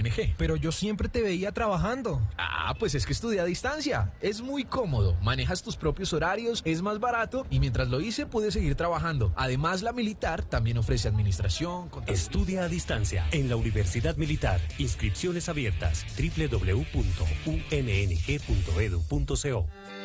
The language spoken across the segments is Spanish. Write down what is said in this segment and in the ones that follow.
UMNG. Pero yo siempre te veía trabajando. Ah, pues es que estudié a distancia. Es muy cómodo. Manejas tus propios horarios, es más barato y mientras lo hice pude seguir trabajando. Además, la militar también ofrece administración. Estudia a distancia en la Universidad Militar. Inscripciones abiertas. www.umng.edu.co.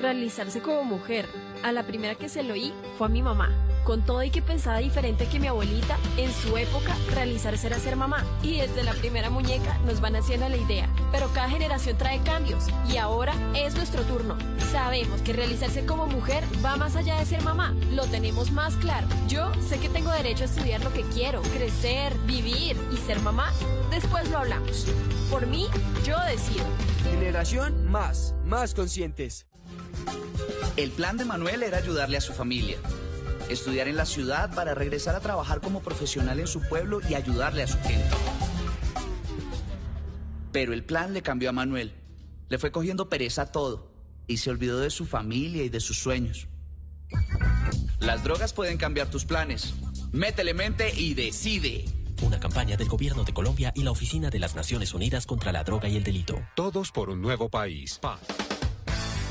Realizarse como mujer. A la primera que se lo oí fue a mi mamá. Con todo y que pensaba diferente que mi abuelita, en su época realizarse era ser mamá. Y desde la primera muñeca nos van haciendo la idea. Pero cada generación trae cambios y ahora es nuestro turno. Sabemos que realizarse como mujer va más allá de ser mamá. Lo tenemos más claro. Yo sé que tengo derecho a estudiar lo que quiero, crecer, vivir y ser mamá. Después lo hablamos. Por mí, yo decido. Generación más conscientes. El plan de Manuel era ayudarle a su familia, estudiar en la ciudad para regresar a trabajar como profesional en su pueblo y ayudarle a su gente. Pero el plan le cambió a Manuel. Le fue cogiendo pereza a todo y se olvidó de su familia y de sus sueños. Las drogas pueden cambiar tus planes. Métele mente y decide. Una campaña del Gobierno de Colombia y la Oficina de las Naciones Unidas contra la Droga y el Delito. Todos por un nuevo país.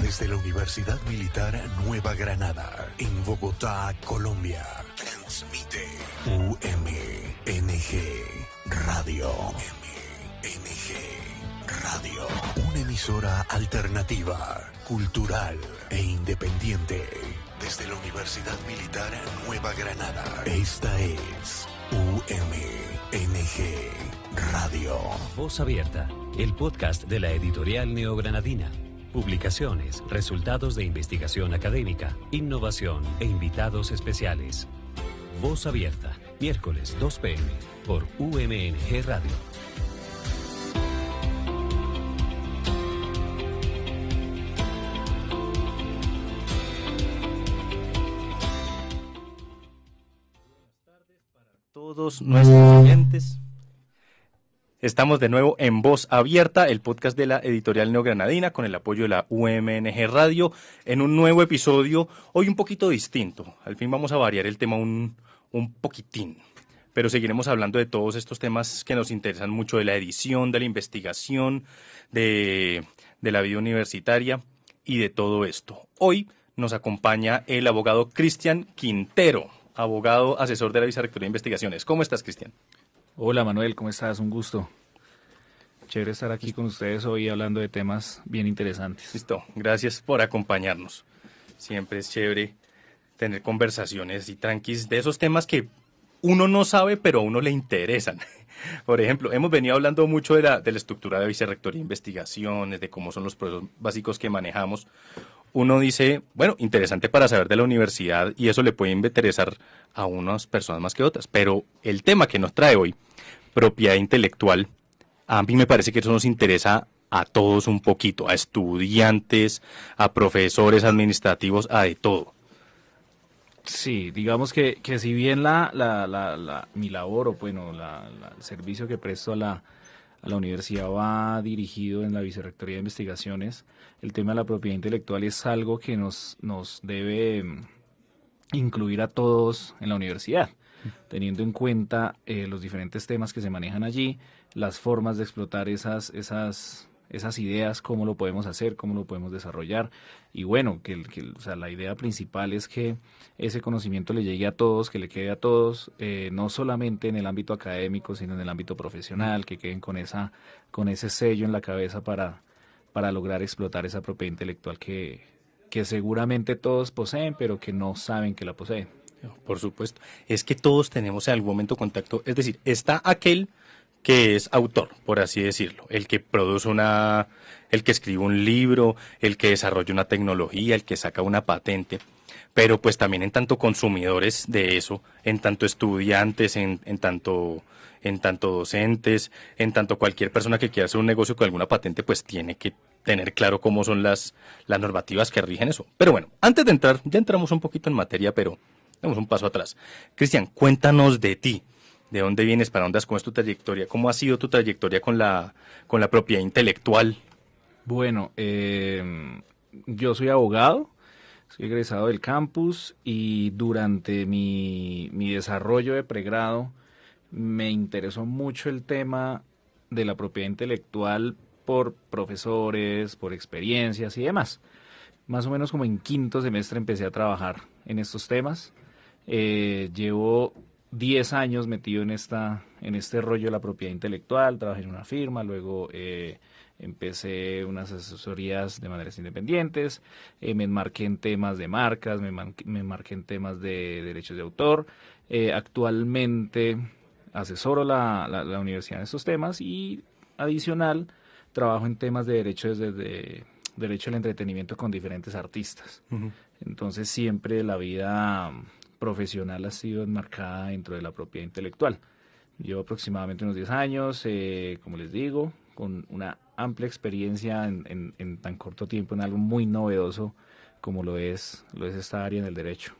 Desde la Universidad Militar Nueva Granada, en Bogotá, Colombia, transmite UMNG Radio. UMNG Radio. Una emisora alternativa, cultural e independiente. Desde la Universidad Militar Nueva Granada, esta es UMNG Radio. Voz Abierta, el podcast de la editorial neogranadina. Publicaciones, resultados de investigación académica, innovación e invitados especiales. Voz Abierta, miércoles 2 p.m. por UMNG Radio. Todos nuestros oyentes. Estamos de nuevo en Voz Abierta, el podcast de la editorial neogranadina, con el apoyo de la UMNG Radio, en un nuevo episodio, hoy un poquito distinto. Al fin vamos a variar el tema un poquitín, pero seguiremos hablando de todos estos temas que nos interesan mucho, de la edición, de la investigación, de la vida universitaria y de todo esto. Hoy nos acompaña el abogado Cristian Quintero, abogado asesor de la Vicerrectoría de Investigaciones. ¿Cómo estás, Cristian? Hola Manuel, ¿cómo estás? Un gusto. Chévere estar aquí con ustedes hoy hablando de temas bien interesantes. Listo, gracias por acompañarnos. Siempre es chévere tener conversaciones y tranquis de esos temas que uno no sabe, pero a uno le interesan. Por ejemplo, hemos venido hablando mucho de la estructura de Vicerrectoría de Investigaciones, de cómo son los procesos básicos que manejamos. Uno dice, bueno, interesante para saber de la universidad y eso le puede interesar a unas personas más que otras. Pero el tema que nos trae hoy, propiedad intelectual, a mí me parece que eso nos interesa a todos un poquito, a estudiantes, a profesores administrativos, a de todo. Sí, digamos que si bien mi labor o bueno, el servicio que presto a la universidad va dirigido en la Vicerrectoría de Investigaciones, el tema de la propiedad intelectual es algo que nos debe incluir a todos en la universidad, teniendo en cuenta los diferentes temas que se manejan allí, las formas de explotar esas ideas, cómo lo podemos hacer, cómo lo podemos desarrollar. Y bueno, o sea, la idea principal es que ese conocimiento le llegue a todos, que le quede a todos, no solamente en el ámbito académico, sino en el ámbito profesional, que queden con ese sello en la cabeza para lograr explotar esa propiedad intelectual que seguramente todos poseen, pero que no saben que la poseen. Por supuesto. Es que todos tenemos en algún momento contacto, es decir, está aquel que es autor, por así decirlo, el que produce el que escribe un libro, el que desarrolla una tecnología, el que saca una patente, pero pues también en tanto consumidores de eso, en tanto estudiantes, en tanto docentes, en tanto cualquier persona que quiera hacer un negocio con alguna patente, pues tiene que tener claro cómo son las normativas que rigen eso. Pero bueno, antes de entrar, ya entramos un poquito en materia, pero damos un paso atrás. Cristian, cuéntanos de ti. ¿De dónde vienes? ¿Para dónde vas? ¿Cómo es tu trayectoria? ¿Cómo ha sido tu trayectoria con la propiedad intelectual? Bueno, yo soy abogado, soy egresado del campus y durante mi desarrollo de pregrado me interesó mucho el tema de la propiedad intelectual por profesores, por experiencias y demás. Más o menos como en quinto semestre empecé a trabajar en estos temas. Llevo 10 años metido en este rollo de la propiedad intelectual, trabajé en una firma, luego empecé unas asesorías de maneras independientes, me enmarqué en temas de marcas, me enmarqué en temas de derechos de autor. Actualmente asesoro la universidad en estos temas y adicional trabajo en temas de derechos de derecho al entretenimiento con diferentes artistas. Uh-huh. Entonces siempre la vida profesional ha sido enmarcada dentro de la propiedad intelectual. Llevo aproximadamente unos 10 años, como les digo, con una amplia experiencia en tan corto tiempo en algo muy novedoso como lo es esta área en el derecho.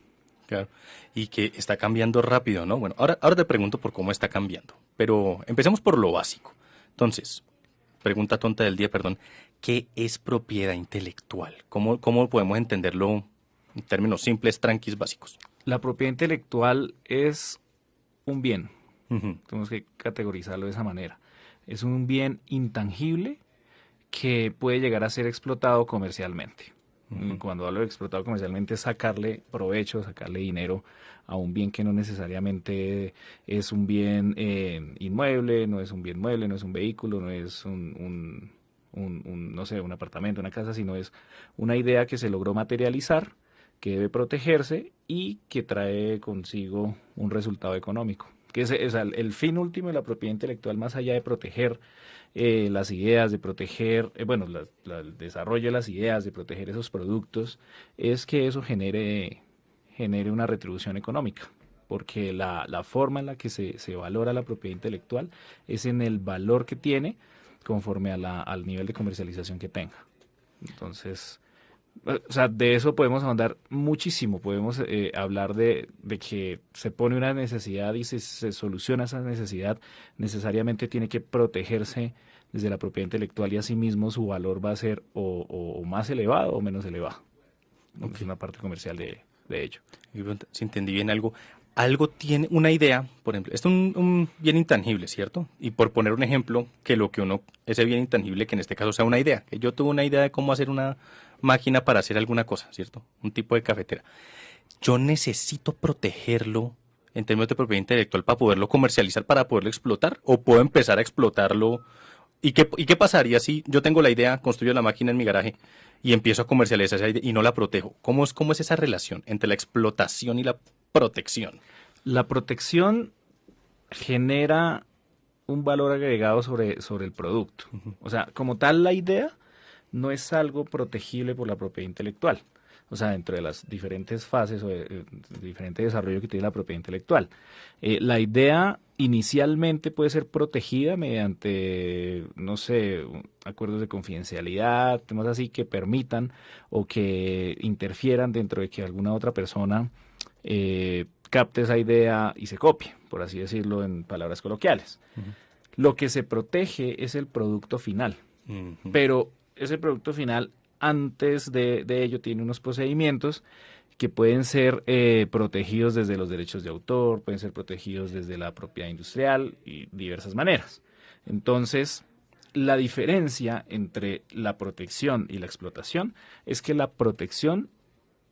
Claro, y que está cambiando rápido, ¿no? Bueno, ahora te pregunto por cómo está cambiando, pero empecemos por lo básico. Entonces, pregunta tonta del día, perdón, ¿qué es propiedad intelectual? ¿Cómo podemos entenderlo en términos simples, tranquis, básicos? La propiedad intelectual es un bien. Uh-huh. Tenemos que categorizarlo de esa manera. Es un bien intangible que puede llegar a ser explotado comercialmente. Uh-huh. Cuando hablo de explotado comercialmente es sacarle provecho, sacarle dinero a un bien que no necesariamente es un bien inmueble, no es un bien mueble, no es un vehículo, no es no sé, un apartamento, una casa, sino es una idea que se logró materializar, que debe protegerse y que trae consigo un resultado económico. Que es el fin último de la propiedad intelectual, más allá de proteger las ideas, de proteger, el desarrollo de las ideas, de proteger esos productos, es que eso genere una retribución económica, porque la forma en la que se valora la propiedad intelectual es en el valor que tiene conforme al nivel de comercialización que tenga. Entonces, o sea, de eso podemos ahondar muchísimo, podemos hablar de que se pone una necesidad y se soluciona esa necesidad, necesariamente tiene que protegerse desde la propiedad intelectual y asimismo su valor va a ser o más elevado o menos elevado. Okay. Es una parte comercial de ello. Si entendí bien algo tiene una idea, por ejemplo, esto es un bien intangible, ¿cierto? Y por poner un ejemplo, que ese bien intangible, que en este caso sea una idea, que yo tuve una idea de cómo hacer una máquina para hacer alguna cosa, ¿cierto? Un tipo de cafetera. Yo necesito protegerlo en términos de propiedad intelectual para poderlo comercializar, para poderlo explotar, o puedo empezar a explotarlo. ¿Y qué pasaría si yo tengo la idea, construyo la máquina en mi garaje y empiezo a comercializar esa idea y no la protejo? ¿Cómo es esa relación entre la explotación y la protección? La protección genera un valor agregado sobre el producto. Uh-huh. O sea, como tal, la idea no es algo protegible por la propiedad intelectual. O sea, dentro de las diferentes fases o diferente desarrollo que tiene la propiedad intelectual. La idea inicialmente puede ser protegida mediante, no sé, acuerdos de confidencialidad, temas así que permitan o que interfieran dentro de que alguna otra persona capte esa idea y se copie, por así decirlo en palabras coloquiales. Uh-huh. Lo que se protege es el producto final, uh-huh. Pero ese producto final, antes de ello, tiene unos procedimientos que pueden ser protegidos desde los derechos de autor, pueden ser protegidos desde la propiedad industrial y diversas maneras. Entonces, la diferencia entre la protección y la explotación es que la protección,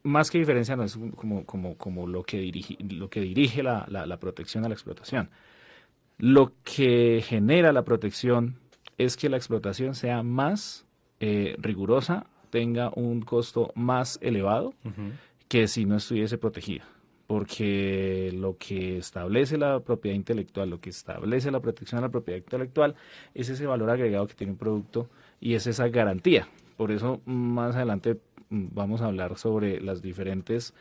más que diferencia, no es como lo que dirige la protección a la explotación. Lo que genera la protección es que la explotación sea más rigurosa, tenga un costo más elevado, uh-huh. que si no estuviese protegida. Porque lo que establece la propiedad intelectual, lo que establece la protección a la propiedad intelectual, es ese valor agregado que tiene un producto y es esa garantía. Por eso más adelante vamos a hablar sobre las diferentes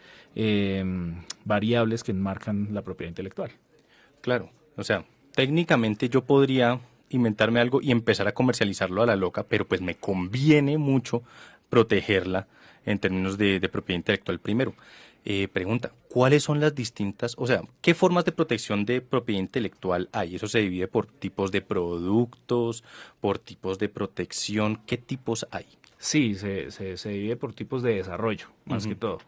variables que enmarcan la propiedad intelectual. Claro, o sea, técnicamente yo podría inventarme algo y empezar a comercializarlo a la loca, pero pues me conviene mucho protegerla en términos de propiedad intelectual primero. Pregunta, ¿cuáles son las distintas, o sea, qué formas de protección de propiedad intelectual hay? ¿Eso se divide por tipos de productos, por tipos de protección? ¿Qué tipos hay? Sí, se divide por tipos de desarrollo, más uh-huh. que todo.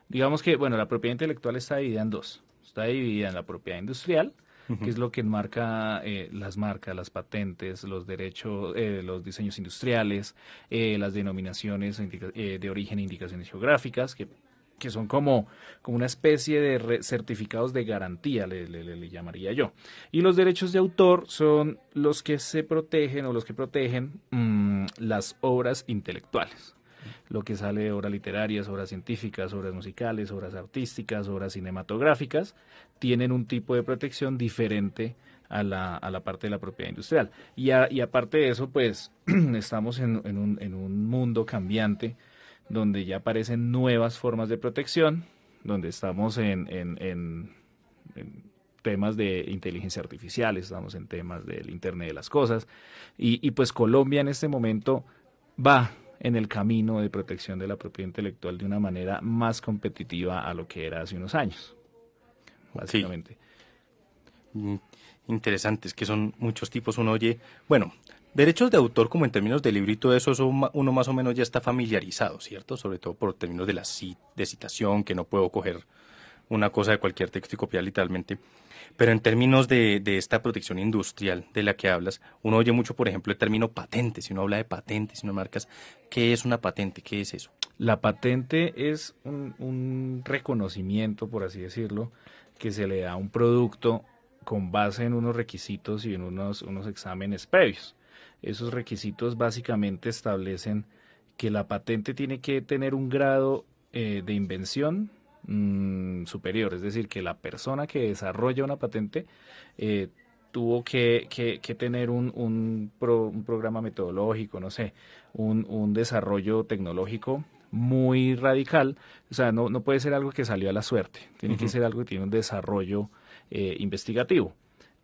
Digamos que, bueno, la propiedad intelectual está dividida en dos. Está dividida en la propiedad industrial, que es lo que enmarca las marcas, las patentes, los derechos, los diseños industriales, las denominaciones de origen e indicaciones geográficas, que son como una especie de certificados de garantía, le llamaría yo. Y los derechos de autor son los que se protegen o los que protegen las obras intelectuales. Lo que sale de obras literarias, obras científicas, obras musicales, obras artísticas, obras cinematográficas, tienen un tipo de protección diferente a la parte de la propiedad industrial. Y aparte de eso, pues estamos en un mundo cambiante, donde ya aparecen nuevas formas de protección, donde estamos en temas de inteligencia artificial, estamos en temas del Internet de las cosas, y pues Colombia en este momento va en el camino de protección de la propiedad intelectual de una manera más competitiva a lo que era hace unos años, básicamente. Sí. Interesante, es que son muchos tipos, uno oye, bueno, derechos de autor como en términos de libro y todo eso, uno más o menos ya está familiarizado, ¿cierto? Sobre todo por términos de citación, que no puedo coger una cosa de cualquier texto y copiar literalmente. Pero en términos de esta protección industrial de la que hablas, uno oye mucho, por ejemplo, el término patente. Si uno habla de patentes, si uno marcas, ¿qué es una patente? ¿Qué es eso? La patente es un reconocimiento, por así decirlo, que se le da a un producto con base en unos requisitos y en unos exámenes previos. Esos requisitos básicamente establecen que la patente tiene que tener un grado de invención superior, es decir, que la persona que desarrolla una patente tuvo que tener un programa metodológico, no sé, un desarrollo tecnológico muy radical. O sea, no puede ser algo que salió a la suerte, tiene que ser algo que tiene un desarrollo investigativo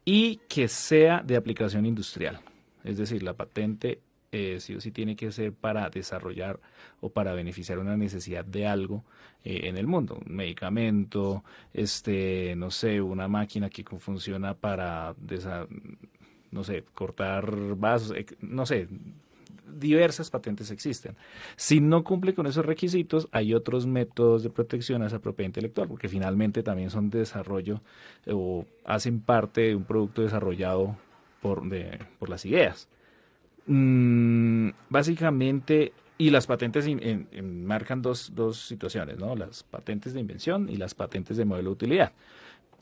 y que sea de aplicación industrial. Es decir, la patente sí o sí tiene que ser para desarrollar o para beneficiar una necesidad de algo en el mundo. Un medicamento, no sé, una máquina que funciona para, no sé, cortar vasos, no sé, diversas patentes existen. Si no cumple con esos requisitos, hay otros métodos de protección a esa propiedad intelectual, porque finalmente también son de desarrollo o hacen parte de un producto desarrollado por las ideas. Básicamente, y las patentes marcan dos situaciones, ¿no? Las patentes de invención y las patentes de modelo de utilidad.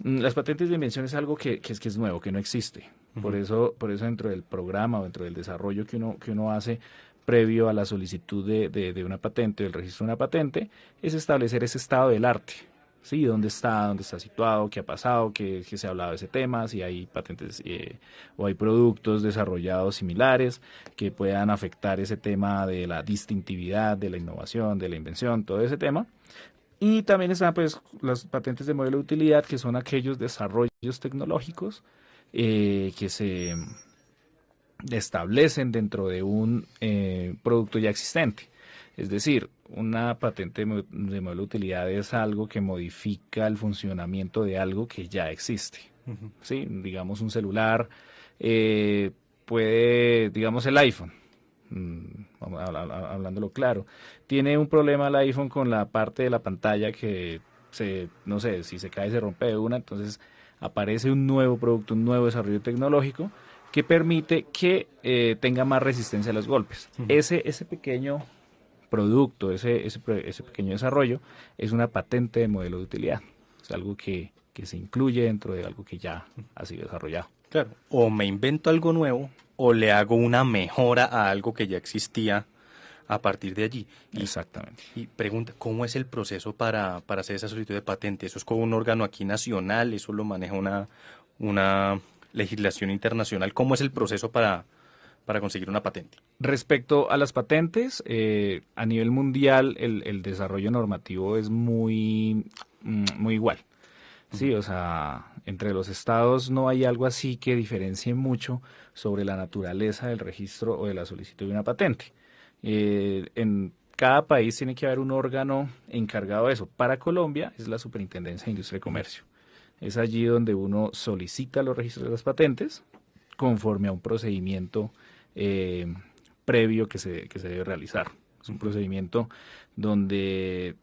Las patentes de invención es algo que es nuevo, que no existe. Por eso dentro del programa o dentro del desarrollo que uno hace previo a la solicitud de una patente, del registro de una patente, es establecer ese estado del arte. ¿Sí? ¿Dónde está situado? ¿Qué ha pasado? ¿Qué se ha hablado de ese tema? Si hay patentes o hay productos desarrollados similares que puedan afectar ese tema de la distintividad, de la innovación, de la invención, todo ese tema. Y también están pues las patentes de modelo de utilidad, que son aquellos desarrollos tecnológicos que se establecen dentro de un producto ya existente. Es decir, una patente de modelo de utilidad es algo que modifica el funcionamiento de algo que ya existe. ¿Sí? Digamos, un celular puede, digamos, el iPhone, hablándolo claro, tiene un problema el iPhone con la parte de la pantalla que no sé, si se cae se rompe de una, entonces aparece un nuevo producto, un nuevo desarrollo tecnológico que permite que tenga más resistencia a los golpes. Ese pequeño producto, ese pequeño desarrollo es una patente de modelo de utilidad. Es algo que se incluye dentro de algo que ya ha sido desarrollado. Claro, o me invento algo nuevo o le hago una mejora a algo que ya existía a partir de allí. Exactamente. Y pregunta, ¿cómo es el proceso para hacer esa solicitud de patente? ¿Eso es con un órgano aquí nacional? ¿Eso lo maneja una legislación internacional? ¿Cómo es el proceso para conseguir una patente? Respecto a las patentes, a nivel mundial el desarrollo normativo es muy igual. Sí, o sea, entre los estados no hay algo así que diferencie mucho sobre la naturaleza del registro o de la solicitud de una patente. En cada país tiene que haber un órgano encargado de eso. Para Colombia es la Superintendencia de Industria y Comercio. Es allí donde uno solicita los registros de las patentes conforme a un procedimiento previo que se debe realizar. Es un procedimiento donde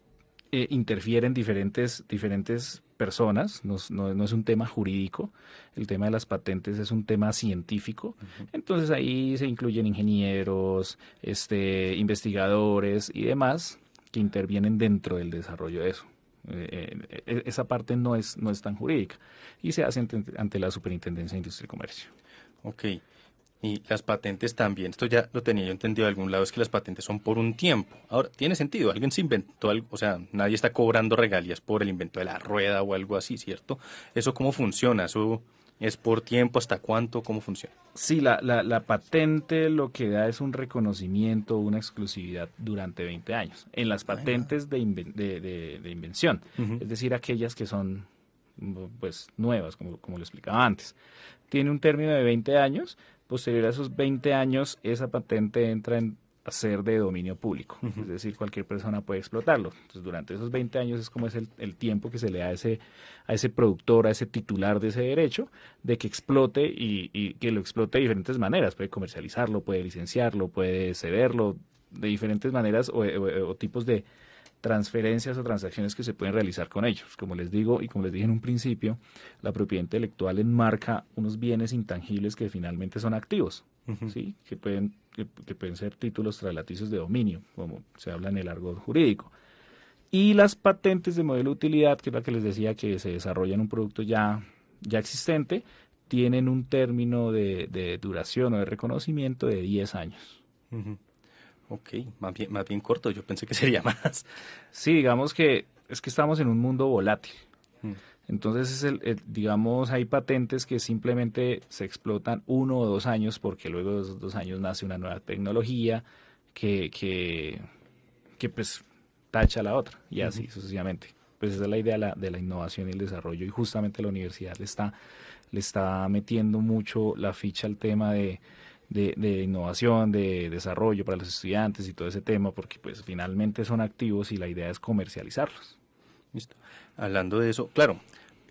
interfieren diferentes personas, no es un tema jurídico, el tema de las patentes es un tema científico, entonces ahí se incluyen ingenieros, investigadores y demás que intervienen dentro del desarrollo de eso. Esa parte no es tan jurídica y se hace ante la Superintendencia de Industria y Comercio. Ok. Y las patentes también, esto ya lo tenía yo entendido de algún lado, es que las patentes son por un tiempo. Ahora, tiene sentido, alguien se inventó algo, o sea, nadie está cobrando regalías por el invento de la rueda o algo así, ¿cierto? ¿Eso cómo funciona? ¿Eso es por tiempo? ¿Hasta cuánto? ¿Cómo funciona? Sí, la patente lo que da es un reconocimiento, una exclusividad durante 20 años. En las patentes de invención, es decir, aquellas que son pues nuevas, como lo explicaba antes. Tiene un término de 20 años. Posterior a esos 20 años, esa patente entra a ser de dominio público, es decir, cualquier persona puede explotarlo. Entonces, durante esos 20 años es como es el tiempo que se le da a ese productor, a ese titular de ese derecho, de que explote y que lo explote de diferentes maneras. Puede comercializarlo, puede licenciarlo, puede cederlo, de diferentes maneras o tipos de transferencias o transacciones que se pueden realizar con ellos. Como les digo y como les dije en un principio, la propiedad intelectual enmarca unos bienes intangibles que finalmente son activos, ¿sí? que pueden ser títulos traslaticios de dominio, como se habla en el argot jurídico. Y las patentes de modelo de utilidad, que es la que les decía que se desarrollan un producto ya existente, tienen un término de duración o de reconocimiento de 10 años. Ok, más bien corto, yo pensé que sería más. Sí, digamos que es que estamos en un mundo volátil. Entonces, digamos, hay patentes que simplemente se explotan 1 o 2 años porque luego de esos 2 años nace una nueva tecnología que pues tacha la otra y así sucesivamente. Pues esa es la idea de la innovación y el desarrollo y justamente la universidad le está metiendo mucho la ficha al tema de innovación, de desarrollo para los estudiantes y todo ese tema, porque pues finalmente son activos y la idea es comercializarlos. Listo. Hablando de eso, claro,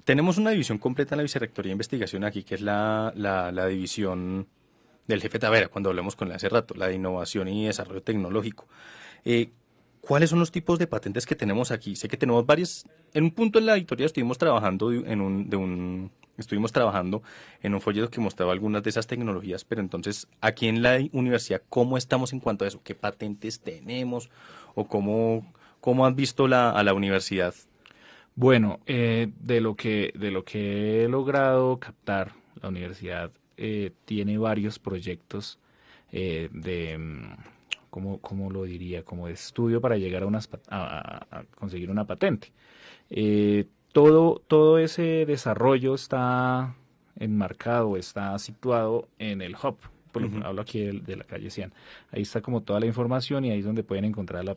tenemos una división completa en la Vicerrectoría de Investigación aquí, que es la división del jefe Tavera, cuando hablamos con él hace rato, la de innovación y desarrollo tecnológico. ¿Cuáles son los tipos de patentes que tenemos aquí? Sé que tenemos varias. En un punto en la editorial estuvimos trabajando en un folleto que mostraba algunas de esas tecnologías, pero entonces aquí en la universidad, ¿cómo estamos en cuanto a eso? ¿Qué patentes tenemos? ¿O cómo has visto a la universidad? Bueno, de lo que he logrado captar, la universidad tiene varios proyectos ¿cómo lo diría? Como de estudio para llegar a conseguir una patente. Todo ese desarrollo está enmarcado, está situado en el hub. Por lo que hablo aquí de la calle 100. Ahí está como toda la información y ahí es donde pueden encontrar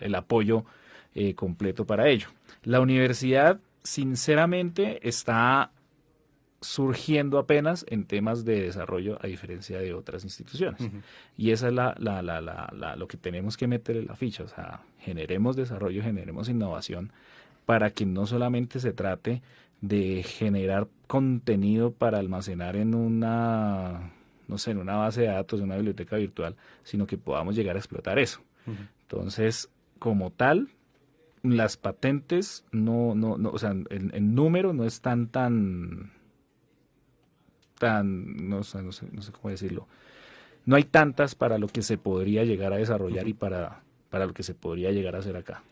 el apoyo completo para ello. La universidad, sinceramente, está surgiendo apenas en temas de desarrollo a diferencia de otras instituciones. Y esa es lo que tenemos que meter en la ficha. O sea, generemos desarrollo, generemos innovación para que no solamente se trate de generar contenido para almacenar en una base de datos, en una biblioteca virtual, sino que podamos llegar a explotar eso. Entonces, como tal, las patentes o sea, en número no están no sé cómo decirlo. No hay tantas para lo que se podría llegar a desarrollar y para lo que se podría llegar a hacer acá.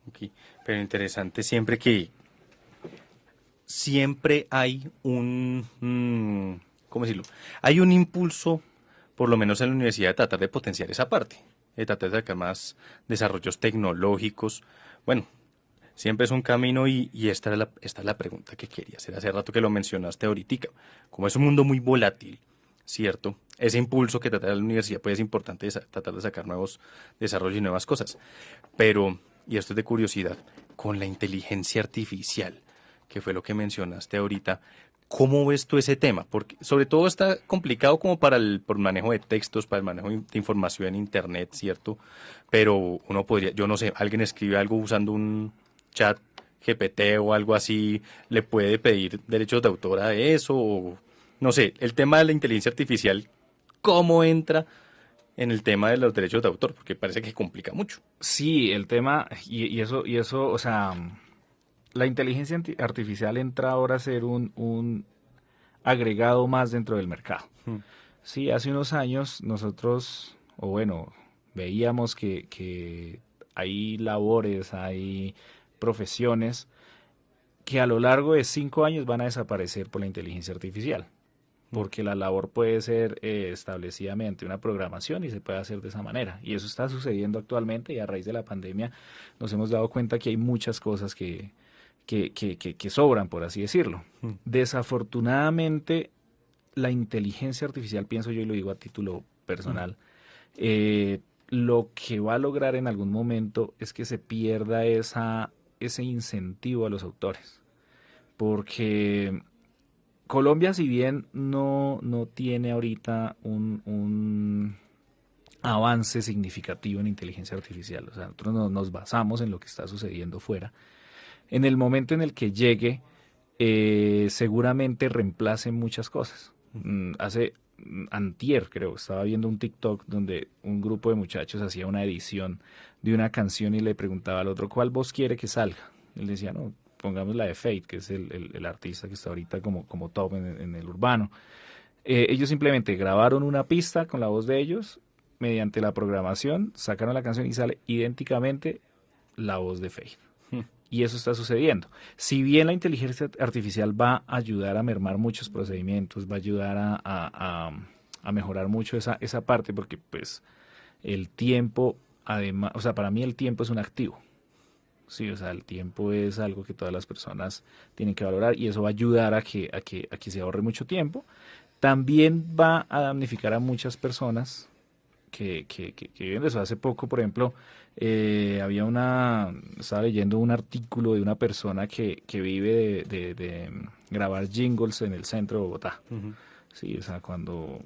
Okay. Pero interesante siempre que siempre hay ¿cómo decirlo? Hay un impulso, por lo menos en la universidad, de tratar de potenciar esa parte, de tratar de sacar más desarrollos tecnológicos. Bueno, siempre es un camino y esta es la pregunta que quería hacer hace rato que lo mencionaste ahorita. Como es un mundo muy volátil, ¿cierto? Ese impulso que trata la universidad pues es importante tratar de sacar nuevos desarrollos y nuevas cosas. Pero, y esto es de curiosidad, con la inteligencia artificial, que fue lo que mencionaste ahorita, ¿cómo ves tú ese tema? Porque sobre todo está complicado como por el manejo de textos, para el manejo de información en internet, ¿cierto? Pero uno podría, yo no sé, alguien escribe algo usando un chat GPT o algo así, ¿le puede pedir derechos de autor a eso? O, no sé, el tema de la inteligencia artificial, ¿cómo entra en el tema de los derechos de autor? Porque parece que complica mucho. Sí, el tema, y eso, o sea, la inteligencia artificial entra ahora a ser un agregado más dentro del mercado. Sí, hace unos años nosotros, o bueno, veíamos que hay labores, hay profesiones que a lo largo de 5 años van a desaparecer por la inteligencia artificial, porque la labor puede ser establecida mediante una programación y se puede hacer de esa manera. Y eso está sucediendo actualmente, y a raíz de la pandemia nos hemos dado cuenta que hay muchas cosas que sobran, por así decirlo. Desafortunadamente, la inteligencia artificial, pienso yo y lo digo a título personal, lo que va a lograr en algún momento es que se pierda ese incentivo a los autores, porque Colombia, si bien no tiene ahorita un avance significativo en inteligencia artificial, o sea, nosotros nos basamos en lo que está sucediendo fuera, en el momento en el que llegue, seguramente reemplace muchas cosas. Antier, creo, estaba viendo un TikTok donde un grupo de muchachos hacía una edición de una canción y le preguntaba al otro, ¿cuál voz quiere que salga? Él decía, no, pongamos la de Fate, que es el artista que está ahorita como top en el urbano. Ellos simplemente grabaron una pista con la voz de ellos, mediante la programación, sacaron la canción y sale idénticamente la voz de Fate. Y eso está sucediendo. Si bien la inteligencia artificial va a ayudar a mermar muchos procedimientos, va a ayudar a mejorar mucho esa parte, porque pues el tiempo, además, o sea, para mí el tiempo es un activo. Sí, o sea, el tiempo es algo que todas las personas tienen que valorar, y eso va a ayudar a que se ahorre mucho tiempo. También va a damnificar a muchas personas que viven de eso. Hace poco, por ejemplo, estaba leyendo un artículo de una persona que vive de grabar jingles en el centro de Bogotá. Sí, o sea, cuando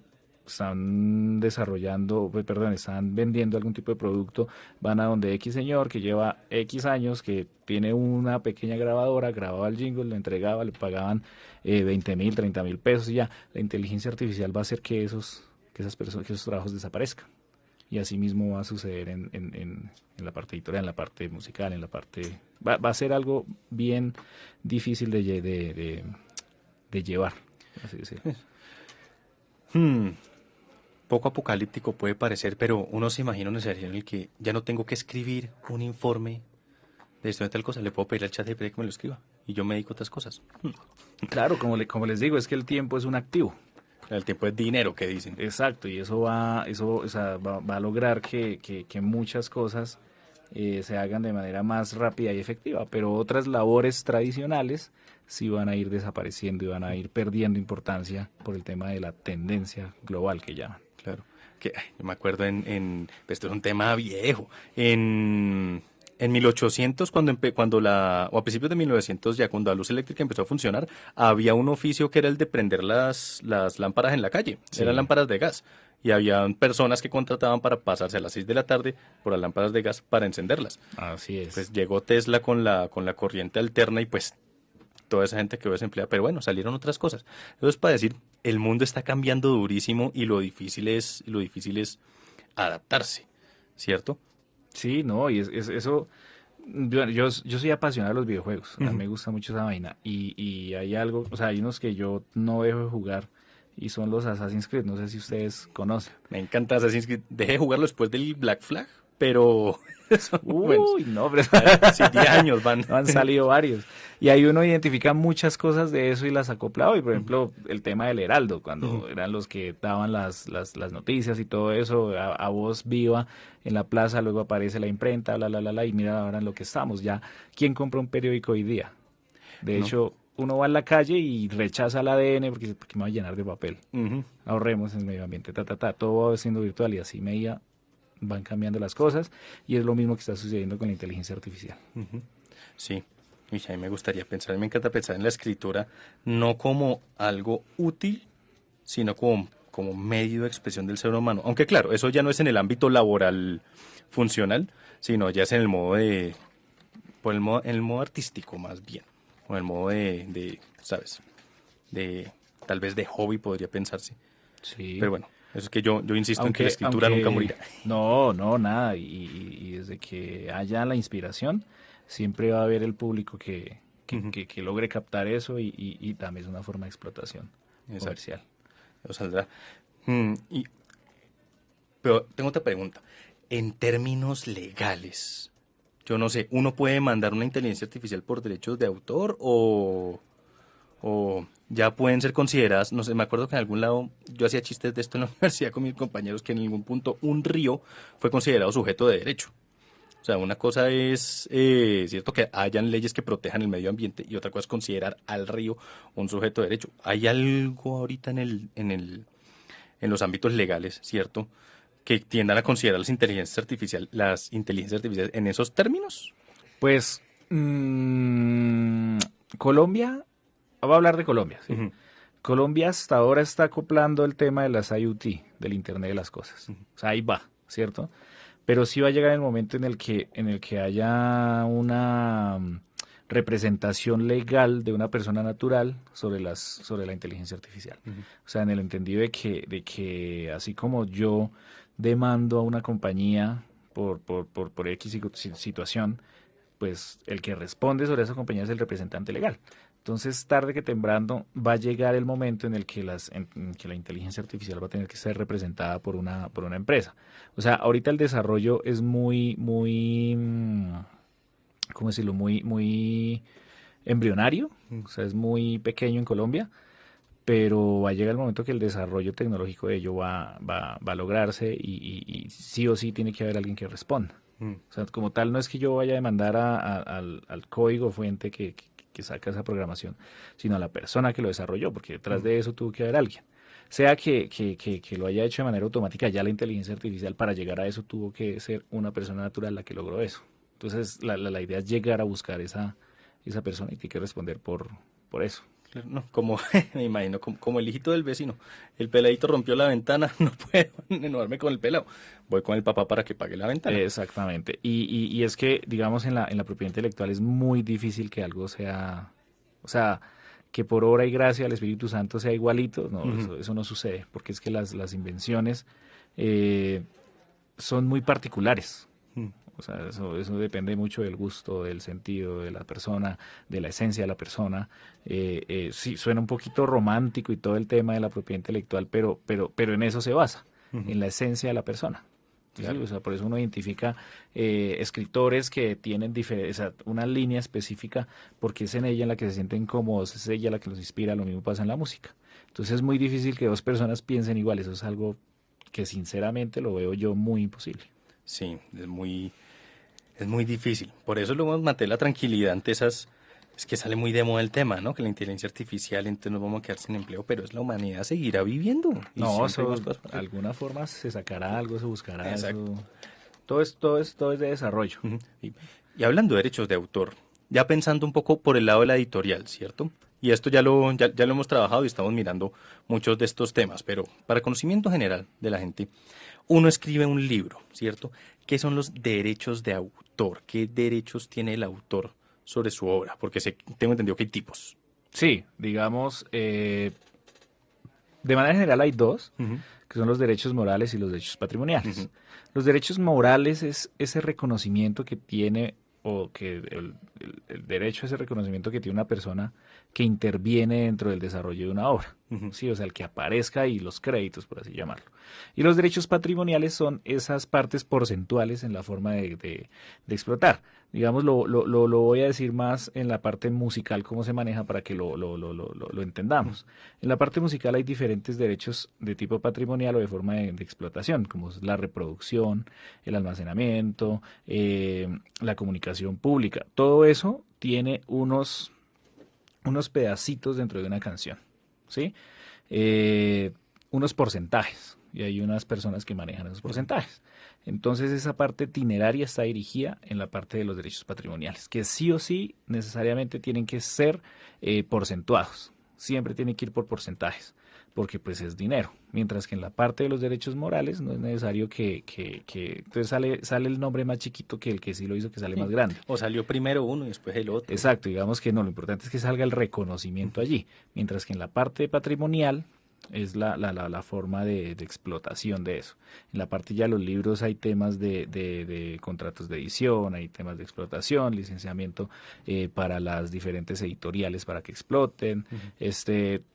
están están vendiendo algún tipo de producto, van a donde X señor que lleva X años, que tiene una pequeña grabadora, grababa el jingle, lo entregaba, le pagaban 20.000, 30.000 pesos, y ya la inteligencia artificial va a hacer que esos trabajos desaparezcan. Y así mismo va a suceder en la parte editorial, en la parte musical, en la parte... Va a ser algo bien difícil de llevar, así decirlo. Poco apocalíptico puede parecer, pero uno se imagina un escenario en el que ya no tengo que escribir un informe de esto de tal cosa, le puedo pedir al chat GPT que me lo escriba y yo me dedico a otras cosas. Claro, como les digo, es que el tiempo es un activo. El tiempo es dinero, que dicen. Exacto, y eso va a lograr que muchas cosas se hagan de manera más rápida y efectiva, pero otras labores tradicionales sí van a ir desapareciendo y van a ir perdiendo importancia por el tema de la tendencia global que llaman. Claro, que yo me acuerdo esto es un tema viejo, en 1800, o a principios de 1900, ya cuando la luz eléctrica empezó a funcionar, había un oficio que era el de prender las lámparas en la calle. Sí. Eran lámparas de gas. Y había personas que contrataban para pasarse a las 6 de la tarde por las lámparas de gas para encenderlas. Así es. Pues llegó Tesla con la corriente alterna y pues toda esa gente quedó desempleada. Pero bueno, salieron otras cosas. Entonces, para decir, el mundo está cambiando durísimo y lo difícil es adaptarse, ¿cierto? Sí, no, y eso, yo soy apasionado de los videojuegos, a mí me gusta mucho esa vaina, y hay algo, o sea, hay unos que yo no dejo de jugar, y son los Assassin's Creed, no sé si ustedes conocen. Me encanta Assassin's Creed, dejé de jugarlo después del Black Flag, pero... Uy, no, pero sí, 10 años van. Han salido varios. Y ahí uno identifica muchas cosas de eso y las acopla hoy. Por ejemplo, el tema del Heraldo, cuando eran los que daban las noticias y todo eso, a voz viva en la plaza, luego aparece la imprenta, y mira ahora en lo que estamos. Ya, ¿quién compra un periódico hoy día? De hecho, uno va a la calle y rechaza el ADN porque me va a llenar de papel. Ahorremos en el medio ambiente, todo va siendo virtual, y así media van cambiando las cosas, y es lo mismo que está sucediendo con la inteligencia artificial. Sí, y a mí me gustaría pensar, a mí me encanta pensar en la escritura no como algo útil, sino como medio de expresión del ser humano. Aunque claro, eso ya no es en el ámbito laboral funcional, sino ya es en el modo en el modo artístico más bien, o en el modo ¿sabes? Tal vez de hobby podría pensarse. Sí. Pero bueno. Eso es que yo insisto en que la escritura nunca morirá. No, nada. Y desde que haya la inspiración, siempre va a haber el público que que logre captar eso y también es una forma de explotación comercial. Eso saldrá. Pero tengo otra pregunta. En términos legales, yo no sé, ¿uno puede mandar una inteligencia artificial por derechos de autor o ya pueden ser consideradas? No sé, me acuerdo que en algún lado yo hacía chistes de esto en la universidad con mis compañeros, que en ningún punto un río fue considerado sujeto de derecho. O sea, una cosa es cierto que hayan leyes que protejan el medio ambiente y otra cosa es considerar al río un sujeto de derecho. ¿Hay algo ahorita en los ámbitos legales, cierto, que tiendan a considerar las inteligencias artificiales en esos términos? Pues Colombia, voy a hablar de Colombia. ¿Sí? Uh-huh. Colombia hasta ahora está acoplando el tema de las IoT, del Internet de las Cosas. O sea, ahí va, ¿cierto? Pero sí va a llegar el momento en el que haya una representación legal de una persona natural sobre la inteligencia artificial. Uh-huh. O sea, en el entendido de que así como yo demando a una compañía por X situación, pues el que responde sobre esa compañía es el representante legal. Entonces, tarde que temprano va a llegar el momento en el que la inteligencia artificial va a tener que ser representada por una empresa. O sea, ahorita el desarrollo es muy, ¿cómo decirlo? Muy embrionario, o sea, es muy pequeño en Colombia, pero va a llegar el momento que el desarrollo tecnológico de ello va a lograrse y sí o sí tiene que haber alguien que responda. O sea, como tal, no es que yo vaya a demandar al código fuente que saca esa programación, sino a la persona que lo desarrolló, porque detrás de eso tuvo que haber alguien. Sea que lo haya hecho de manera automática, ya la inteligencia artificial para llegar a eso tuvo que ser una persona natural la que logró eso. Entonces, la idea es llegar a buscar esa persona y tiene que responder por eso. No, como me imagino, como el hijito del vecino. El peladito rompió la ventana, no puedo enojarme con el pelado. Voy con el papá para que pague la ventana. Exactamente. Y es que, digamos, en la propiedad intelectual es muy difícil que algo sea, o sea, que por obra y gracia del Espíritu Santo sea igualito. No, uh-huh. Eso no sucede, porque es que las invenciones son muy particulares. Uh-huh. O sea, eso depende mucho del gusto, del sentido de la persona, de la esencia de la persona. Sí, suena un poquito romántico y todo el tema de la propiedad intelectual, pero en eso se basa, uh-huh. en la esencia de la persona. Claro. Sí, o sea, por eso uno identifica escritores que tienen una línea específica, porque es en ella en la que se sienten cómodos, es ella la que los inspira. Lo mismo pasa en la música. Entonces es muy difícil que dos personas piensen igual. Eso es algo que sinceramente lo veo yo muy imposible. Sí, es muy difícil. Por eso luego mantener la tranquilidad ante esas. Es que sale muy de moda el tema, ¿no? Que la inteligencia artificial, entonces nos vamos a quedar sin empleo, pero es la humanidad seguirá viviendo. No, de alguna forma se sacará algo, se buscará. Exacto. Todo es de desarrollo. Uh-huh. Y hablando de derechos de autor, ya pensando un poco por el lado de la editorial, ¿cierto? Y esto ya lo hemos trabajado y estamos mirando muchos de estos temas, pero para conocimiento general de la gente, uno escribe un libro, ¿cierto? ¿Qué son los derechos de autor? ¿Qué derechos tiene el autor sobre su obra? Porque tengo entendido que hay tipos. Sí, digamos, de manera general hay dos, uh-huh. que son los derechos morales y los derechos patrimoniales. Uh-huh. Los derechos morales es ese reconocimiento que tiene, o que el derecho a ese reconocimiento que tiene una persona que interviene dentro del desarrollo de una obra. Uh-huh. Sí, o sea, el que aparezca y los créditos, por así llamarlo. Y los derechos patrimoniales son esas partes porcentuales en la forma de explotar. Digamos, lo voy a decir más en la parte musical, cómo se maneja para que lo entendamos. En la parte musical hay diferentes derechos de tipo patrimonial o de forma de explotación, como es la reproducción, el almacenamiento, la comunicación pública. Todo eso tiene unos pedacitos dentro de una canción, ¿sí? Unos porcentajes, y hay unas personas que manejan esos porcentajes. Entonces esa parte itineraria está dirigida en la parte de los derechos patrimoniales, que sí o sí necesariamente tienen que ser porcentuados, siempre tienen que ir por porcentajes, porque pues es dinero, mientras que en la parte de los derechos morales no es necesario que entonces sale el nombre más chiquito que el que sí lo hizo, que sale más grande. O salió primero uno y después el otro. Exacto, digamos que no, lo importante es que salga el reconocimiento allí, mientras que en la parte patrimonial es la forma de explotación de eso. En la parte ya de los libros hay temas de contratos de edición, hay temas de explotación, licenciamiento para las diferentes editoriales para que exploten.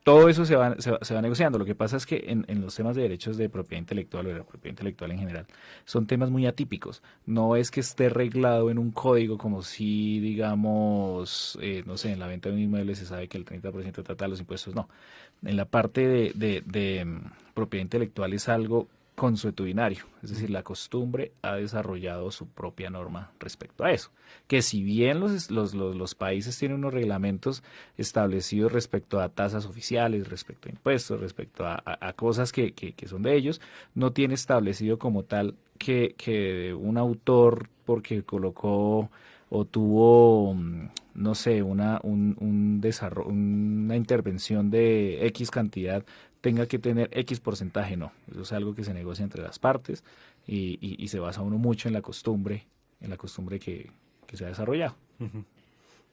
Todo eso se va negociando. Lo que pasa es que en los temas de derechos de propiedad intelectual o de la propiedad intelectual en general son temas muy atípicos. No es que esté reglado en un código como si, digamos, no sé, en la venta de un inmueble se sabe que el 30% trata de los impuestos. No. En la parte de propiedad intelectual es algo consuetudinario, es decir, la costumbre ha desarrollado su propia norma respecto a eso, que si bien los países tienen unos reglamentos establecidos respecto a tasas oficiales, respecto a impuestos, respecto a cosas que son de ellos, no tiene establecido como tal que un autor, porque colocó o tuvo, no sé, una intervención de X cantidad, tenga que tener X porcentaje, no. Eso es algo que se negocia entre las partes y se basa uno mucho en la costumbre que se ha desarrollado.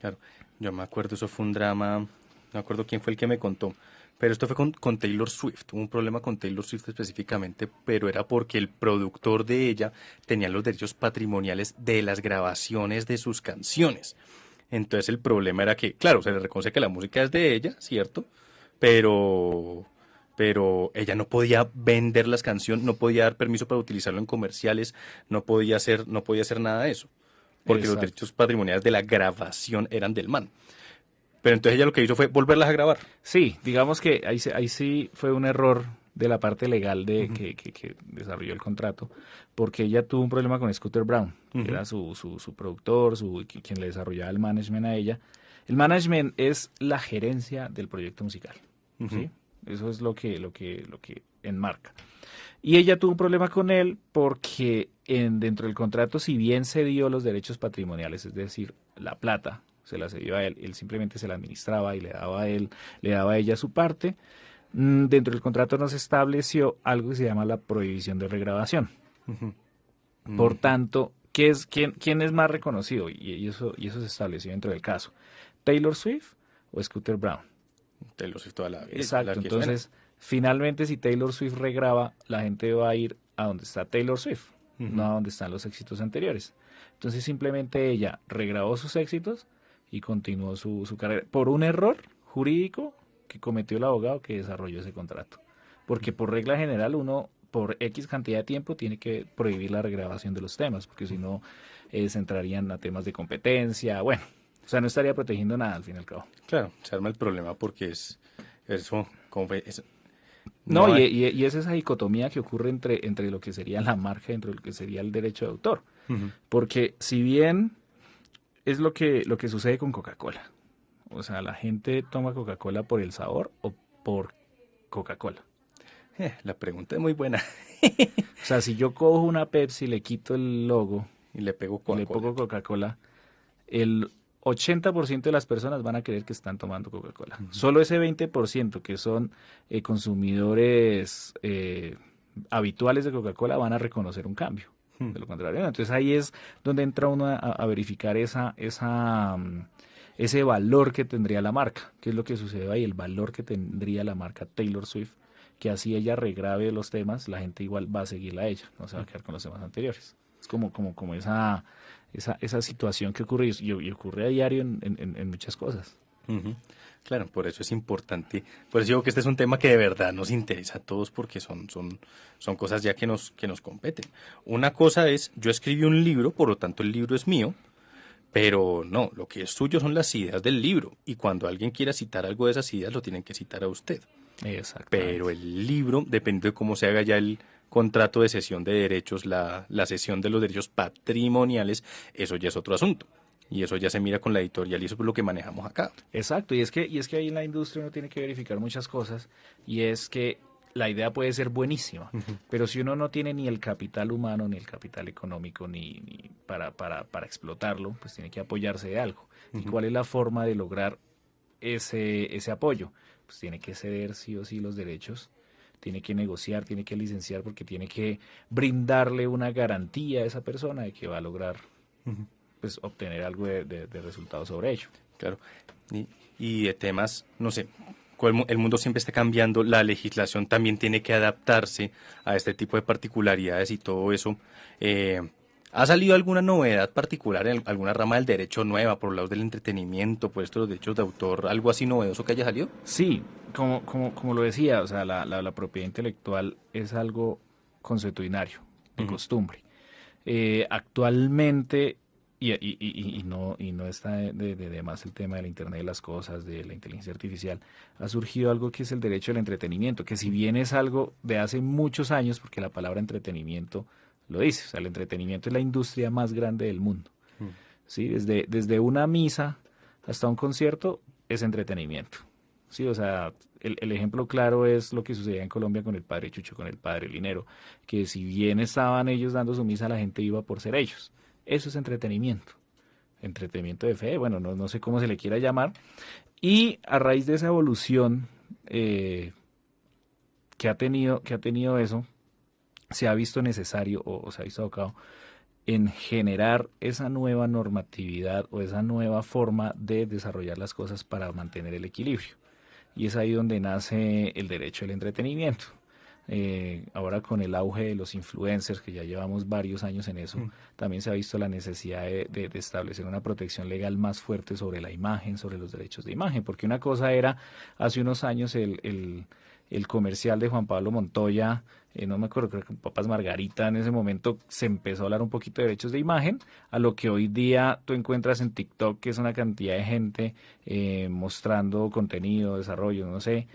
Claro, yo me acuerdo, eso fue un drama, no me acuerdo quién fue el que me contó, pero esto fue con Taylor Swift. Hubo un problema con Taylor Swift específicamente, pero era porque el productor de ella tenía los derechos patrimoniales de las grabaciones de sus canciones. Entonces el problema era que, claro, se le reconoce que la música es de ella, ¿cierto? Pero ella no podía vender las canciones, no podía dar permiso para utilizarlo en comerciales, no podía hacer nada de eso, porque Exacto. Los derechos patrimoniales de la grabación eran del man. Pero entonces ella lo que hizo fue volverlas a grabar. Sí, digamos que ahí sí fue un error de la parte legal que desarrolló el contrato, porque ella tuvo un problema con Scooter Braun, que era su productor, quien le desarrollaba el management a ella. El management es la gerencia del proyecto musical, ¿sí? Eso es lo que enmarca. Y ella tuvo un problema con él porque dentro del contrato, si bien se dio los derechos patrimoniales, es decir, la plata, se la cedió a él simplemente se la administraba y le daba a ella su parte. Dentro del contrato no se estableció algo que se llama la prohibición de regrabación. Por tanto, ¿quién es más reconocido? Y eso se estableció dentro del caso. ¿Taylor Swift o Scooter Braun? Taylor Swift toda la vida. Exacto, entonces finalmente si Taylor Swift regraba, la gente va a ir a donde está Taylor Swift, no a donde están los éxitos anteriores. Entonces simplemente ella regrabó sus éxitos y continuó su carrera por un error jurídico que cometió el abogado que desarrolló ese contrato. Porque por regla general uno, por X cantidad de tiempo, tiene que prohibir la regrabación de los temas, porque si no se entrarían a temas de competencia, bueno, o sea, no estaría protegiendo nada al fin y al cabo. Claro, se arma el problema porque y es esa dicotomía que ocurre entre lo que sería la marca y entre lo que sería el derecho de autor. Porque si bien es lo que sucede con Coca-Cola. O sea, la gente toma Coca-Cola por el sabor o por Coca-Cola. La pregunta es muy buena. O sea, si yo cojo una Pepsi, le quito el logo y le pego Coca-Cola, el 80% de las personas van a creer que están tomando Coca-Cola. Solo ese 20% que son consumidores habituales de Coca-Cola van a reconocer un cambio. De lo contrario, entonces ahí es donde entra uno a verificar ese valor que tendría la marca, que es lo que sucede ahí, el valor que tendría la marca Taylor Swift, que así ella regrabe los temas, la gente igual va a seguirla a ella, no se va a quedar con los temas anteriores. Es como esa situación que ocurre y ocurre a diario en muchas cosas. Claro, por eso es importante. Por eso digo que este es un tema que de verdad nos interesa a todos porque son cosas ya que nos competen. Una cosa es, yo escribí un libro, por lo tanto el libro es mío, pero no, lo que es suyo son las ideas del libro. Y cuando alguien quiera citar algo de esas ideas, lo tienen que citar a usted. Exacto. Pero el libro, depende de cómo se haga ya el contrato de cesión de derechos, la cesión de los derechos patrimoniales, eso ya es otro asunto. Y eso ya se mira con la editorial y eso es lo que manejamos acá. Exacto, y es que ahí en la industria uno tiene que verificar muchas cosas y es que la idea puede ser buenísima, pero si uno no tiene ni el capital humano, ni el capital económico, ni para explotarlo, pues tiene que apoyarse de algo. ¿Y cuál es la forma de lograr ese apoyo? Pues tiene que ceder sí o sí los derechos, tiene que negociar, tiene que licenciar, porque tiene que brindarle una garantía a esa persona de que va a lograr pues obtener algo de resultado sobre ello. Claro, y de temas, no sé, el mundo siempre está cambiando, la legislación también tiene que adaptarse a este tipo de particularidades y todo eso. ¿Ha salido alguna novedad particular en alguna rama del derecho nueva, por lados del entretenimiento, por estos derechos de autor, algo así novedoso que haya salido? Sí, como lo decía, o sea, la propiedad intelectual es algo consuetudinario, de costumbre. Actualmente, y no está de más el tema de la Internet de las cosas, de la inteligencia artificial, ha surgido algo que es el derecho al entretenimiento, que si bien es algo de hace muchos años, porque la palabra entretenimiento lo dice, o sea, el entretenimiento es la industria más grande del mundo. ¿Sí? Desde una misa hasta un concierto es entretenimiento. Sí, o sea, el ejemplo claro es lo que sucedía en Colombia con el padre Chucho, con el padre Linero, que si bien estaban ellos dando su misa, la gente iba por ser ellos. Eso es entretenimiento de fe, bueno, no sé cómo se le quiera llamar. Y a raíz de esa evolución que ha tenido eso, se ha visto necesario o se ha visto abocado en generar esa nueva normatividad o esa nueva forma de desarrollar las cosas para mantener el equilibrio. Y es ahí donde nace el derecho al entretenimiento. Ahora con el auge de los influencers, que ya llevamos varios años en eso, también se ha visto la necesidad de establecer una protección legal más fuerte sobre la imagen, sobre los derechos de imagen, porque una cosa era hace unos años el comercial de Juan Pablo Montoya, no me acuerdo, creo que Papas Margarita, en ese momento se empezó a hablar un poquito de derechos de imagen, a lo que hoy día tú encuentras en TikTok, que es una cantidad de gente mostrando contenido, desarrollo, no sé,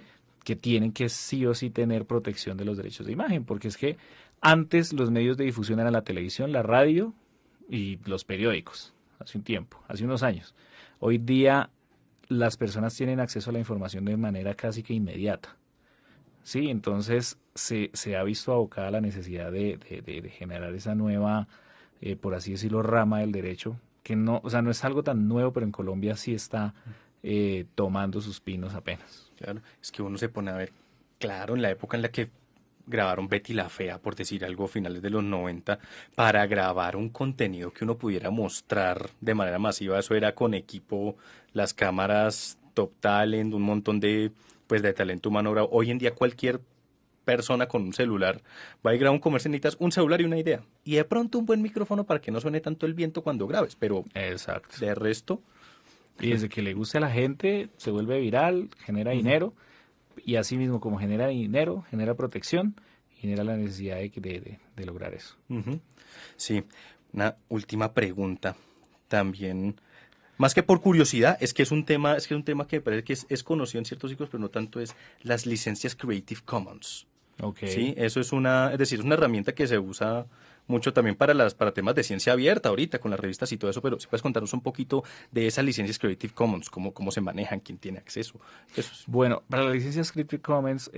que tienen que sí o sí tener protección de los derechos de imagen, porque es que antes los medios de difusión eran la televisión, la radio y los periódicos, hace un tiempo, hace unos años. Hoy día las personas tienen acceso a la información de manera casi que inmediata. Sí, entonces se ha visto abocada la necesidad de generar esa nueva, por así decirlo, rama del derecho, que no, o sea, no es algo tan nuevo, pero en Colombia sí está tomando sus pinos apenas. Claro, es que uno se pone a ver, claro, en la época en la que grabaron Betty la Fea, por decir algo, finales de los 90, para grabar un contenido que uno pudiera mostrar de manera masiva, eso era con equipo, las cámaras Top Talent, un montón de talento humano. Hoy en día cualquier persona con un celular va y graba un comercial, necesitas un celular y una idea. Y de pronto un buen micrófono para que no suene tanto el viento cuando grabes, pero exacto. De resto... Y desde que le guste a la gente, se vuelve viral, genera dinero, y así mismo como genera dinero, genera protección, genera la necesidad de lograr eso. Sí, una última pregunta también, más que por curiosidad, es que es un tema que me parece que es conocido en ciertos ciclos, pero no tanto, es las licencias Creative Commons. Okay. Sí, eso es una herramienta que se usa mucho también para temas de ciencia abierta ahorita con las revistas y todo eso, pero si puedes contarnos un poquito de esas licencias Creative Commons, cómo se manejan, quién tiene acceso. Bueno, para las licencias Creative Commons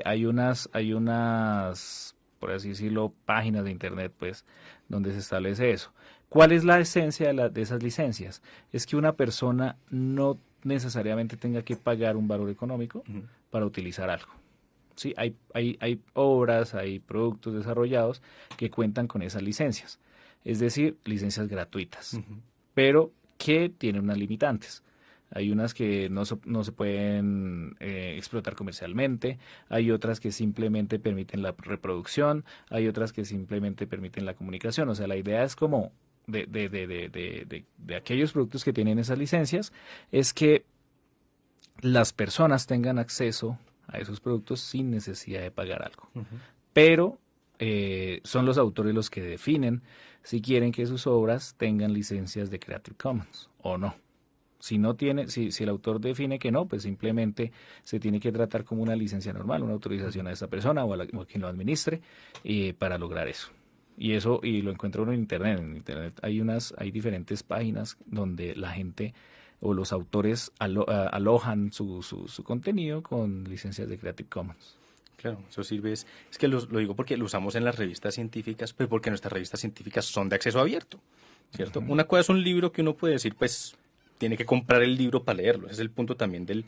hay unas, por así decirlo, páginas de internet, pues, donde se establece eso. ¿Cuál es la esencia de esas licencias? Es que una persona no necesariamente tenga que pagar un valor económico para utilizar algo. Sí, hay obras, hay productos desarrollados que cuentan con esas licencias, es decir, licencias gratuitas, pero que tienen unas limitantes. Hay unas que no se pueden explotar comercialmente, hay otras que simplemente permiten la reproducción, hay otras que simplemente permiten la comunicación. O sea, la idea es como de aquellos productos que tienen esas licencias, es que las personas tengan acceso a esos productos sin necesidad de pagar algo. Pero son los autores los que definen si quieren que sus obras tengan licencias de Creative Commons o no. Si el autor define que no, pues simplemente se tiene que tratar como una licencia normal, una autorización a esa persona o a quien lo administre para lograr eso. Y lo encuentra uno en Internet. En Internet hay diferentes páginas donde la gente o los autores alojan su contenido con licencias de Creative Commons. Claro, eso sirve, es que lo digo porque lo usamos en las revistas científicas, pues porque nuestras revistas científicas son de acceso abierto, ¿cierto? Una cosa es un libro que uno puede decir, pues, tiene que comprar el libro para leerlo. Ese es el punto también del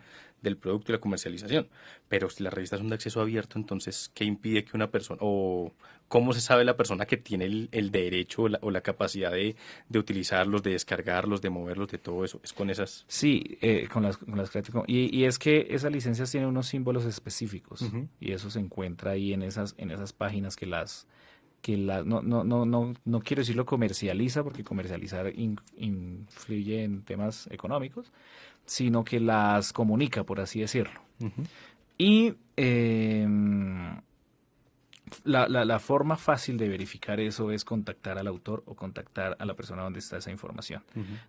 producto y la comercialización. Pero si las revistas son de acceso abierto, entonces, ¿qué impide que una persona, o cómo se sabe la persona que tiene el derecho o la capacidad de utilizarlos, de descargarlos, de moverlos, de todo eso? Es con esas... Sí, con las Creative Commons. Y es que esas licencias tienen unos símbolos específicos, y eso se encuentra ahí en esas páginas que no quiero decirlo comercializa, porque comercializar influye en temas económicos, sino que las comunica, por así decirlo. Y la forma fácil de verificar eso es contactar al autor o contactar a la persona donde está esa información.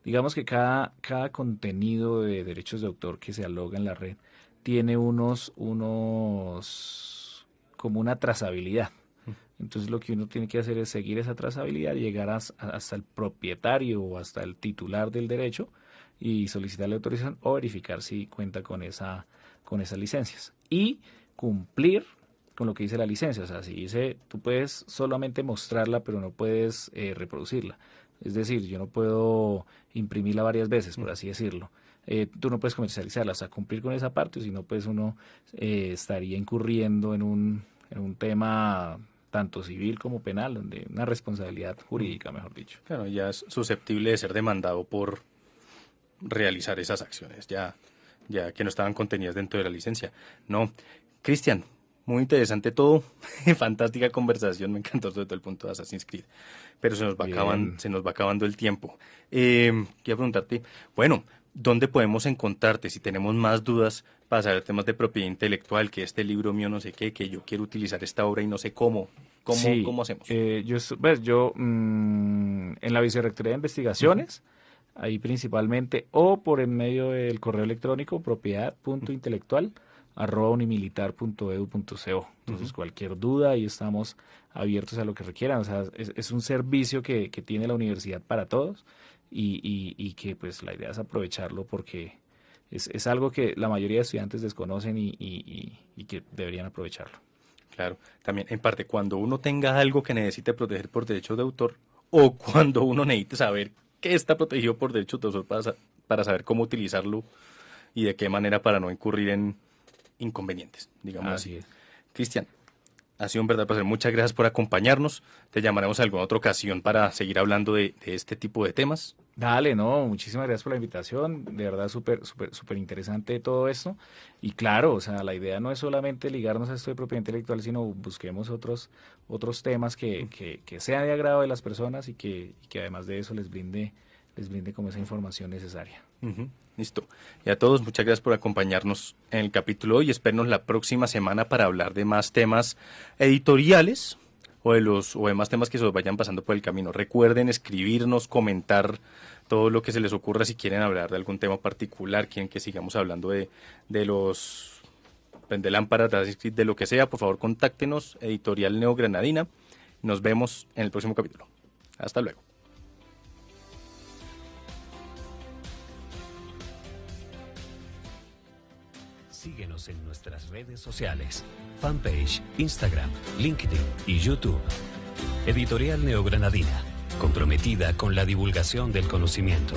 Digamos que cada contenido de derechos de autor que se aloga en la red tiene como una trazabilidad. Entonces lo que uno tiene que hacer es seguir esa trazabilidad, llegar hasta el propietario o hasta el titular del derecho y solicitarle autorización o verificar si cuenta con esas licencias. Y cumplir con lo que dice la licencia. O sea, si dice, tú puedes solamente mostrarla, pero no puedes reproducirla. Es decir, yo no puedo imprimirla varias veces, por así decirlo. Tú no puedes comercializarla, o sea, cumplir con esa parte, si no, pues uno estaría incurriendo en un tema tanto civil como penal, donde una responsabilidad jurídica, mejor dicho. Claro, ya es susceptible de ser demandado por realizar esas acciones, ya que no estaban contenidas dentro de la licencia. No, Cristian, muy interesante todo, fantástica conversación, me encantó sobre todo el punto de Assassin's Creed, pero se nos va acabando el tiempo. Quiero preguntarte, bueno, ¿dónde podemos encontrarte si tenemos más dudas para saber temas de propiedad intelectual, que este libro mío no sé qué, que yo quiero utilizar esta obra y no sé cómo hacemos? Yo en la Vicerrectoría de Investigaciones, ahí principalmente, o por en medio del correo electrónico propiedad.intelectual@unimilitar.edu.co. Entonces cualquier duda, ahí estamos abiertos a lo que requieran. O sea, es un servicio que tiene la universidad para todos. Y que pues la idea es aprovecharlo porque es algo que la mayoría de estudiantes desconocen y que deberían aprovecharlo. Claro, también en parte cuando uno tenga algo que necesite proteger por derechos de autor o cuando uno necesite saber qué está protegido por derechos de autor para saber cómo utilizarlo y de qué manera para no incurrir en inconvenientes, digamos así. Cristian, ha sido un verdadero placer. Muchas gracias por acompañarnos. Te llamaremos en alguna otra ocasión para seguir hablando de este tipo de temas. Dale, muchísimas gracias por la invitación. De verdad, súper interesante todo esto. Y claro, o sea, la idea no es solamente ligarnos a esto de propiedad intelectual, sino busquemos otros temas que sean de agrado de las personas y que además de eso les brinde como esa información necesaria. Listo. Y a todos, muchas gracias por acompañarnos en el capítulo de hoy. Espérenos la próxima semana para hablar de más temas editoriales o de más temas que se os vayan pasando por el camino. Recuerden escribirnos, comentar todo lo que se les ocurra si quieren hablar de algún tema particular, quieren que sigamos hablando de lámparas, de lo que sea. Por favor, contáctenos, Editorial Neogranadina. Nos vemos en el próximo capítulo. Hasta luego. Síguenos en nuestras redes sociales, fanpage, Instagram, LinkedIn y YouTube. Editorial Neogranadina, comprometida con la divulgación del conocimiento.